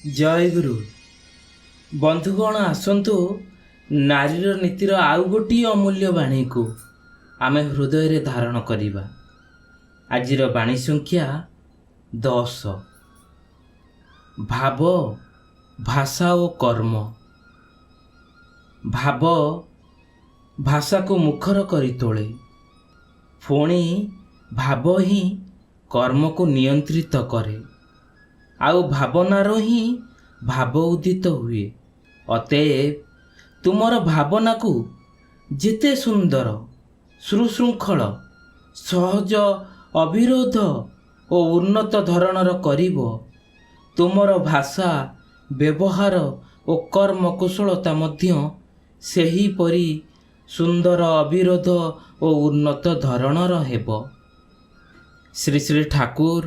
ଜୟ ଗୁରୁ। ବନ୍ଧୁଗଣ ଆସନ୍ତୁ ନାରୀର ନୀତିର ଆଉ ଗୋଟିଏ ଅମୂଲ୍ୟ ବାଣୀକୁ ଆମେ ହୃଦୟରେ ଧାରଣ କରିବା। ଆଜିର ବାଣୀ ସଂଖ୍ୟା 10। ଭାବ, ଭାଷା ଓ କର୍ମ। ଭାବ ଭାଷାକୁ ମୁଖର କରି ତୋଳେ, ପୁଣି ଭାବ ହିଁ କର୍ମକୁ ନିୟନ୍ତ୍ରିତ କରେ, ଆଉ ଭାବନାର ହିଁ ଭାବ ଉଦିତ ହୁଏ। ଅତଏବ ତୁମର ଭାବନାକୁ ଯେତେ ସୁନ୍ଦର, ସୁଶୃଙ୍ଖଳ, ସହଜ, ଅବିରୋଧ ଓ ଉନ୍ନତ ଧରଣର କରିବ, ତୁମର ଭାଷା, ବ୍ୟବହାର ଓ କର୍ମ କୁଶଳତା ମଧ୍ୟ ସେହିପରି ସୁନ୍ଦର, ଅବିରୋଧ ଓ ଉନ୍ନତ ଧରଣର ହେବ। ଶ୍ରୀ ଶ୍ରୀ ଠାକୁର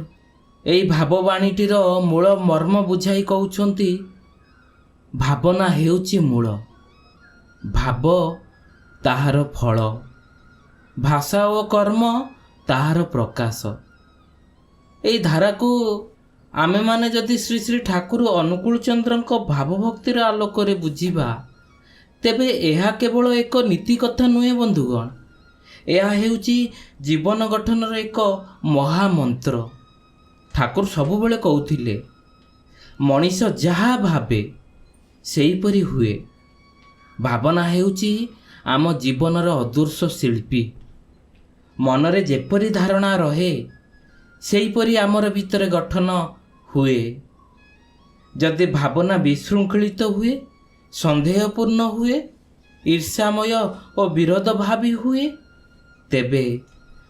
ଏହି ଭାବବାଣୀଟିର ମୂଳ ମର୍ମ ବୁଝାଇ କହୁଛନ୍ତି, ଭାବନା ହେଉଛି ମୂଳ, ଭାବ ତାହାର ଫଳ, ଭାଷା ଓ କର୍ମ ତାହାର ପ୍ରକାଶ। ଏହି ଧାରାକୁ ଆମେମାନେ ଯଦି ଶ୍ରୀ ଶ୍ରୀ ଠାକୁର ଅନୁକୂଳ ଚନ୍ଦ୍ରଙ୍କ ଭାବଭକ୍ତିର ଆଲୋକରେ ବୁଝିବା, ତେବେ ଏହା କେବଳ ଏକ ନୀତି କଥା ନୁହେଁ ବନ୍ଧୁଗଣ, ଏହା ହେଉଛି ଜୀବନ ଗଠନର ଏକ ମହାମନ୍ତ୍ର। ଠାକୁର ସବୁବେଳେ କହୁଥିଲେ, ମଣିଷ ଯାହା ଭାବେ ସେହିପରି ହୁଏ। ଭାବନା ହେଉଛି ଆମ ଜୀବନର ଅଦୃଶ୍ୟ ଶିଳ୍ପୀ। ମନରେ ଯେପରି ଧାରଣା ରହେ ସେହିପରି ଆମର ଭିତରେ ଗଠନ ହୁଏ। ଯଦି ଭାବନା ବିଶୃଙ୍ଖଳିତ ହୁଏ, ସନ୍ଦେହପୂର୍ଣ୍ଣ ହୁଏ, ଈର୍ଷାମୟ ଓ ବିରୋଧ ଭାବୀ ହୁଏ, ତେବେ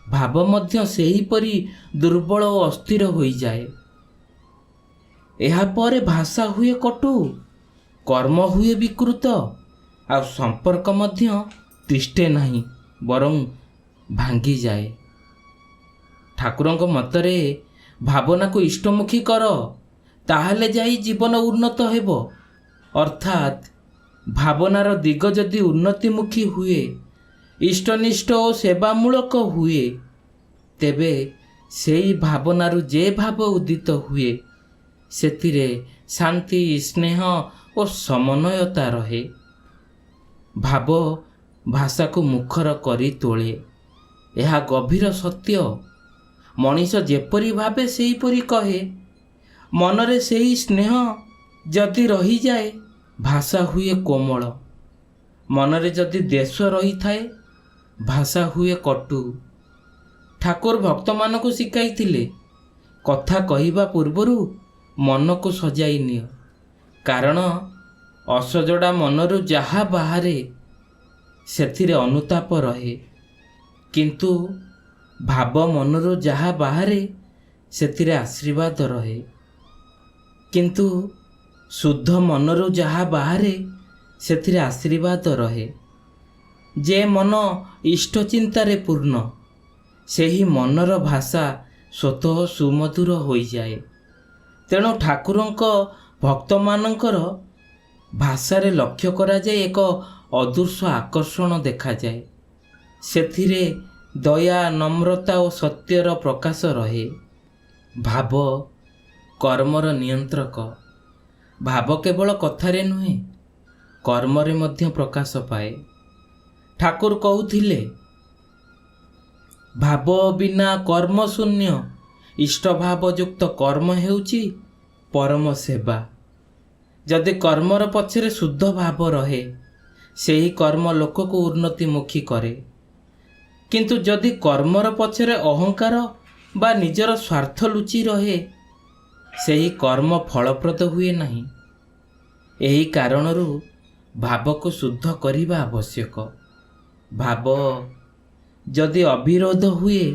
ଭାବ ମଧ୍ୟ ସେହିପରି ଦୁର୍ବଳ ଓ ଅସ୍ଥିର ହୋଇଯାଏ। ଏହାପରେ ଭାଷା ହୁଏ କଟୁ, କର୍ମ ହୁଏ ବିକୃତ, ଆଉ ସମ୍ପର୍କ ମଧ୍ୟ ତିଷ୍ଠେ ନାହିଁ, ବରଂ ଭାଙ୍ଗିଯାଏ। ଠାକୁରଙ୍କ ମତରେ ଭାବନାକୁ ଇଷ୍ଟମୁଖୀ କର, ତାହେଲେ ଯାଇ ଜୀବନ ଉନ୍ନତ ହେବ। ଅର୍ଥାତ୍ ଭାବନାର ଦିଗ ଯଦି ଉନ୍ନତିମୁଖୀ ହୁଏ, ଇଷ୍ଟନିଷ୍ଠ ଓ ସେବାମୂଳକ ହୁଏ, ତେବେ ସେହି ଭାବନାରୁ ଯେ ଭାବ ଉଦିତ ହୁଏ, ସେଥିରେ ଶାନ୍ତି, ସ୍ନେହ ଓ ସମନ୍ୱୟତା ରହେ। ଭାବ ଭାଷାକୁ ମୁଖର କରି ତୋଳେ, ଏହା ଗଭୀର ସତ୍ୟ। ମଣିଷ ଯେପରି ଭାବେ ସେହିପରି କହେ। ମନରେ ସେହି ସ୍ନେହ ଯଦି ରହିଯାଏ, ଭାଷା ହୁଏ କୋମଳ। ମନରେ ଯଦି ଦ୍ୱେଷ ରହିଥାଏ, ଭାଷା ହୁଏ କଟୁ। ଠାକୁର ଭକ୍ତମାନଙ୍କୁ ଶିଖାଇଥିଲେ, କଥା କହିବା ପୂର୍ବରୁ ମନକୁ ସଜାଇ ନିଅ, କାରଣ ଅସଜଡ଼ା ମନରୁ ଯାହା ବାହାରେ ସେଥିରେ ଅନୁତାପ ରହେ, କିନ୍ତୁ ଭାବ ମନରୁ ଯାହା ବାହାରେ ସେଥିରେ ଆଶୀର୍ବାଦ ରହେ। କିନ୍ତୁ ଶୁଦ୍ଧ ମନରୁ ଯାହା ବାହାରେ ସେଥିରେ ଆଶୀର୍ବାଦ ରହେ। ଯେ ମନ ଇଷ୍ଟ ଚିନ୍ତାରେ ପୂର୍ଣ୍ଣ, ସେହି ମନର ଭାଷା ସ୍ୱତଃ ସୁମଧୁର ହୋଇଯାଏ। ତେଣୁ ଠାକୁରଙ୍କ ଭକ୍ତମାନଙ୍କର ଭାଷାରେ ଲକ୍ଷ୍ୟ କରାଯାଏ ଏକ ଅଦୃଶ୍ୟ ଆକର୍ଷଣ ଦେଖାଯାଏ। ସେଥିରେ ଦୟା, ନମ୍ରତା ଓ ସତ୍ୟର ପ୍ରକାଶ ରହେ। ଭାବ କର୍ମର ନିୟନ୍ତ୍ରକ। ଭାବ କେବଳ କଥାରେ ନୁହେଁ, କର୍ମରେ ମଧ୍ୟ ପ୍ରକାଶ ପାଏ। ଠାକୁର କହୁଥିଲେ, ଭାବ ବିନା କର୍ମ ଶୂନ୍ୟ, ଇଷ୍ଟଭାବଯୁକ୍ତ କର୍ମ ହେଉଛି ପରମ ସେବା। ଯଦି କର୍ମର ପଛରେ ଶୁଦ୍ଧ ଭାବ ରହେ, ସେହି କର୍ମ ଲୋକକୁ ଉନ୍ନତିମୁଖୀ କରେ। କିନ୍ତୁ ଯଦି କର୍ମର ପଛରେ ଅହଙ୍କାର ବା ନିଜର ସ୍ୱାର୍ଥ ଲୁଚି ରହେ, ସେହି କର୍ମ ଫଳପ୍ରଦ ହୁଏ ନାହିଁ। ଏହି କାରଣରୁ ଭାବକୁ ଶୁଦ୍ଧ କରିବା ଆବଶ୍ୟକ। ଭାବ ଯଦି ଅବିରୋଧ ହୁଏ,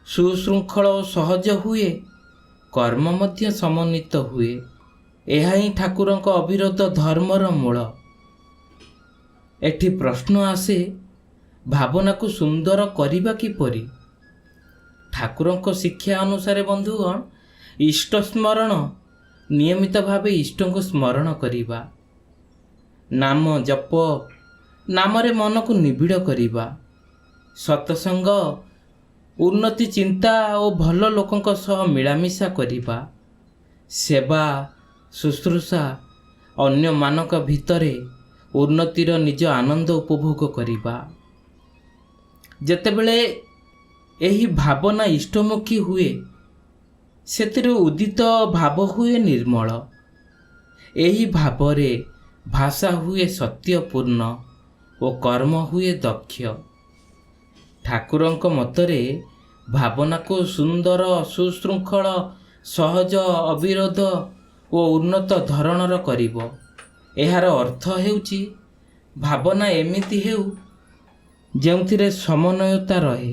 ସୁଶୃଙ୍ଖଳ ଓ ସହଜ ହୁଏ, କର୍ମ ମଧ୍ୟ ସମନ୍ୱିତ ହୁଏ। ଏହା ହିଁ ଠାକୁରଙ୍କ ଅବିରୋଧ ଧର୍ମର ମୂଳ। ଏଠି ପ୍ରଶ୍ନ ଆସେ, ଭାବନାକୁ ସୁନ୍ଦର କରିବା କିପରି? ଠାକୁରଙ୍କ ଶିକ୍ଷା ଅନୁସାରେ ବନ୍ଧୁଗଣ, ଇଷ୍ଟ ସ୍ମରଣ, ନିୟମିତ ଭାବେ ଇଷ୍ଟଙ୍କୁ ସ୍ମରଣ କରିବା, ନାମ ଜପ, ନାମରେ ମନକୁ ନିବିଡ଼ କରିବା, ସତ୍ସଙ୍ଗ, ଉନ୍ନତି ଚିନ୍ତା ଓ ଭଲ ଲୋକଙ୍କ ସହ ମିଳାମିଶା କରିବା, ସେବା, ଶୁଶ୍ରୂଷା ଅନ୍ୟମାନଙ୍କ ଭିତରେ ଉନ୍ନତିର ନିଜ ଆନନ୍ଦ ଉପଭୋଗ କରିବା। ଯେତେବେଳେ ଏହି ଭାବନା ଇଷ୍ଟମୁଖୀ ହୁଏ, ସେଥିରୁ ଉଦିତ ଭାବ ହୁଏ ନିର୍ମଳ। ଏହି ଭାବରେ ଭାଷା ହୁଏ ସତ୍ୟପୂର୍ଣ୍ଣ ଓ କର୍ମ ହୁଏ ଦକ୍ଷ। ଠାକୁରଙ୍କ ମତରେ ଭାବନାକୁ ସୁନ୍ଦର, ସୁଶୃଙ୍ଖଳ, ସହଜ, ଅବିରୋଧ ଓ ଉନ୍ନତ ଧରଣର କରିବ। ଏହାର ଅର୍ଥ ହେଉଛି ଭାବନା ଏମିତି ହେଉ ଯେଉଁଥିରେ ସମନ୍ୱୟତା ରହେ।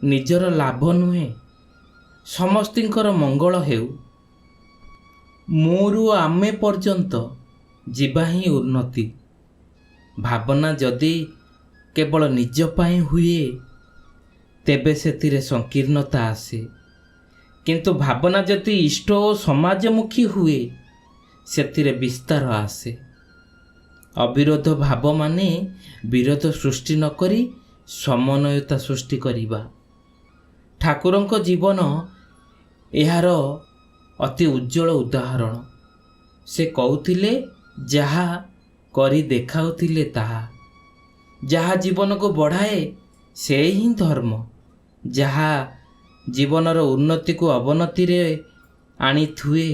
ନିଜର ଲାଭ ନୁହେଁ, ସମସ୍ତଙ୍କର ମଙ୍ଗଳ ହେଉ। ମୁରୁ ଆମେ ପର୍ଯ୍ୟନ୍ତ ଯିବା ହିଁ ଉନ୍ନତି। ଭାବନା ଯଦି କେବଳ ନିଜ ପାଇଁ ହୁଏ, ତେବେ ସେଥିରେ ସଂକୀର୍ଣ୍ଣତା ଆସେ। କିନ୍ତୁ ଭାବନା ଯଦି ଇଷ୍ଟ ଓ ସମାଜମୁଖୀ ହୁଏ, ସେଥିରେ ବିସ୍ତାର ଆସେ। ଅବିରୋଧ ଭାବ ମାନେ ବିରୋଧ ସୃଷ୍ଟି ନ କରି ସମନ୍ୱୟତା ସୃଷ୍ଟି କରିବା। ଠାକୁରଙ୍କ ଜୀବନ ଏହାର ଅତି ଉଜ୍ଜଳ ଉଦାହରଣ। ସେ କହୁଥିଲେ ଯାହା, କରି ଦେଖାଉଥିଲେ ତାହା। ଯାହା ଜୀବନକୁ ବଢ଼ାଏ ସେ ହିଁ ଧର୍ମ। ଯାହା ଜୀବନର ଉନ୍ନତିକୁ ଅବନତିରେ ଆଣିଥୁଏ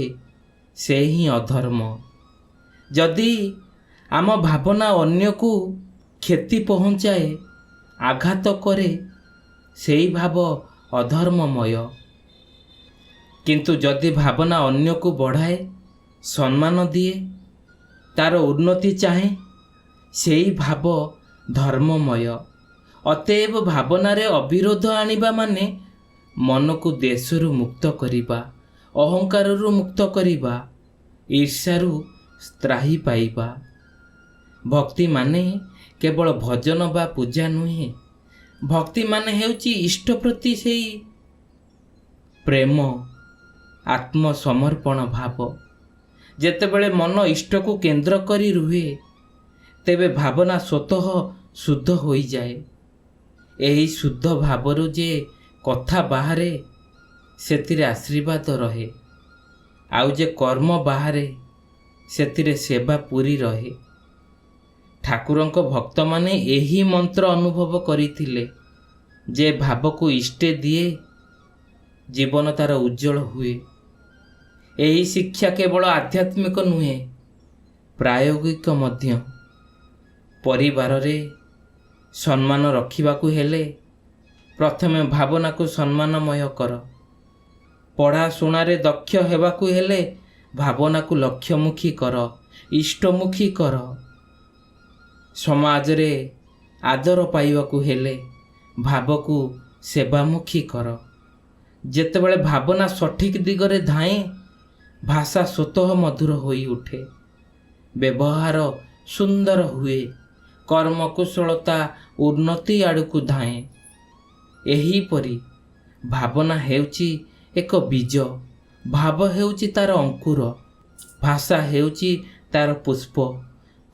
ସେ ହିଁ ଅଧର୍ମ। ଯଦି ଆମ ଭାବନା ଅନ୍ୟକୁ କ୍ଷତି ପହଞ୍ଚାଏ, ଆଘାତ କରେ, ସେଇ ଭାବ ଅଧର୍ମମୟ। କିନ୍ତୁ ଯଦି ଭାବନା ଅନ୍ୟକୁ ବଢ଼ାଏ, ସମ୍ମାନ ଦିଏ, ତାର ଉନ୍ନତି ଚାହେଁ, ସେଇ ଭାବ ଧର୍ମମୟ। ଅତଏବ ଭାବନାରେ ଅବିରୋଧ ଆଣିବା ମାନେ ମନକୁ ଦେଶରୁ ମୁକ୍ତ କରିବା, ଅହଙ୍କାରରୁ ମୁକ୍ତ କରିବା, ଈର୍ଷାରୁ ତ୍ରାହି ପାଇବା। ଭକ୍ତି ମାନେ କେବଳ ଭଜନ ବା ପୂଜା ନୁହେଁ। ଭକ୍ତି ମାନେ ହେଉଛି ଇଷ୍ଟ ପ୍ରତି ସେଇ ପ୍ରେମ, ଆତ୍ମସମର୍ପଣ ଭାବ। ଯେତେବେଳେ ମନ ଇଷ୍ଟକୁ କେନ୍ଦ୍ର କରି ରୁହେ, ତେବେ ଭାବନା ସ୍ୱତଃ ଶୁଦ୍ଧ ହୋଇଯାଏ। ଏହି ଶୁଦ୍ଧ ଭାବରୁ ଯେ କଥା ବାହାରେ, ସେଥିରେ ଆଶୀର୍ବାଦ ରହେ। ଆଉ ଯେ କର୍ମ ବାହାରେ, ସେଥିରେ ସେବା ପୂରି ରହେ। ଠାକୁରଙ୍କ ଭକ୍ତମାନେ ଏହି ମନ୍ତ୍ର ଅନୁଭବ କରିଥିଲେ ଯେ ଭାବକୁ ଇଷ୍ଟେ ଦିଏ, ଜୀବନ ତାର ଉଜ୍ଜଳ ହୁଏ। ଏହି ଶିକ୍ଷା କେବଳ ଆଧ୍ୟାତ୍ମିକ ନୁହେଁ, ପ୍ରାୟୋଗିକ ମଧ୍ୟ। ପରିବାରରେ ସମ୍ମାନ ରଖିବାକୁ ହେଲେ ପ୍ରଥମେ ଭାବନାକୁ ସମ୍ମାନମୟ କର। ପଢ଼ାଶୁଣାରେ ଦକ୍ଷ ହେବାକୁ ହେଲେ ଭାବନାକୁ ଲକ୍ଷ୍ୟମୁଖୀ କର, ଇଷ୍ଟମୁଖୀ କର। ସମାଜରେ ଆଦର ପାଇବାକୁ ହେଲେ ଭାବକୁ ସେବାମୁଖୀ କର। ଯେତେବେଳେ ଭାବନା ସଠିକ୍ ଦିଗରେ ଧାଏଁ, ଭାଷା ସ୍ୱତଃ ମଧୁର ହୋଇ ଉଠେ, ବ୍ୟବହାର ସୁନ୍ଦର ହୁଏ, କର୍ମକୁଶଳତା ଉନ୍ନତି ଆଡ଼କୁ ଧାଏଁ। ଏହିପରି ଭାବନା ହେଉଛି ଏକ ବୀଜ, ଭାବ ହେଉଛି ତାର ଅଙ୍କୁର, ଭାଷା ହେଉଛି ତାର ପୁଷ୍ପ,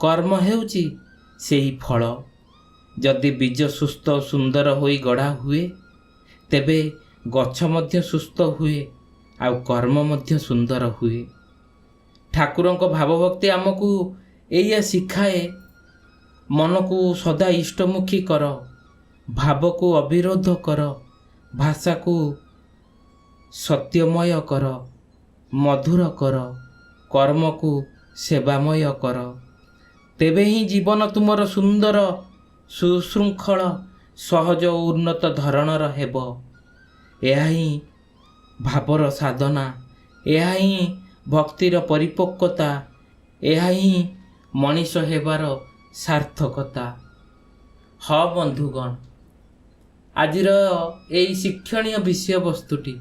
କର୍ମ ହେଉଛି ସେହି ଫଳ। ଯଦି ବୀଜ ସୁସ୍ଥ ସୁନ୍ଦର ହୋଇ ଗଢ଼ା ହୁଏ, ତେବେ ଗଛ ମଧ୍ୟ ସୁସ୍ଥ ହୁଏ, ଆଉ କର୍ମ ମଧ୍ୟ ସୁନ୍ଦର ହୁଏ। ଠାକୁରଙ୍କ ଭାବଭକ୍ତି ଆମକୁ ଏଇଆ ଶିଖାଏ, ମନକୁ ସଦା ଇଷ୍ଟମୁଖୀ କର, ଭାବକୁ ଅବିରୋଧ କର, ଭାଷାକୁ ସତ୍ୟମୟ କର, ମଧୁର କର, କର୍ମକୁ ସେବାମୟ କର। ତେବେ ହିଁ ଜୀବନ ତୁମର ସୁନ୍ଦର, ସୁଶୃଙ୍ଖଳ, ସହଜ ଓ ଉନ୍ନତ ଧରଣର ହେବ। ଏହା ହିଁ ଭାବର ସାଧନା, ଏହା ହିଁ ଭକ୍ତିର ପରିପକ୍ୱତା, ଏହା ହିଁ ମଣିଷ ହେବାର ସାର୍ଥକତା। ହଁ ବନ୍ଧୁଗଣ, ଆଜିର ଏହି ଶିକ୍ଷଣୀୟ ବିଷୟବସ୍ତୁଟି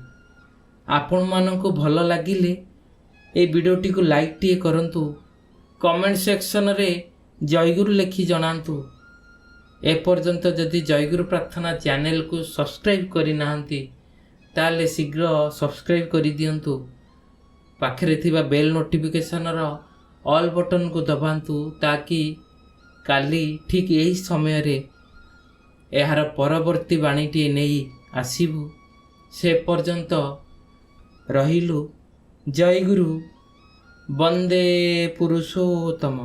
ଆପଣମାନଙ୍କୁ ଭଲ ଲାଗିଲେ এই ଭିଡ଼ିଓଟିକୁ ଲାଇକ୍ଟିଏ କରନ୍ତୁ। କମେଣ୍ଟ ସେକ୍ସନରେ ଜୟଗୁରୁ ଲେଖି ଜଣାନ୍ତୁ। ଏପର୍ଯ୍ୟନ୍ତ ଯଦି ଜୟଗୁରୁ ପ୍ରାର୍ଥନା ଚ୍ୟାନେଲକୁ ସବସ୍କ୍ରାଇବ୍ କରିନାହାନ୍ତି, ତାହେଲେ ଶୀଘ୍ର ସବସ୍କ୍ରାଇବ୍ କରିଦିଅନ୍ତୁ। ପାଖରେ ଥିବା ବେଲ୍ ନୋଟିଫିକେସନର ଅଲ୍ ବଟନକୁ ଦବାନ୍ତୁ, ତାକି କାଲି ଠିକ୍ ଏହି ସମୟରେ ଏହାର ପରବର୍ତ୍ତୀ ବାଣୀଟିଏ ନେଇ ଆସିବୁ। ସେ ପର୍ଯ୍ୟନ୍ତ ରହିଲୁ। ଜୟ ଗୁରୁ, ବନ୍ଦେ ପୁରୁଷୋତ୍ତମ।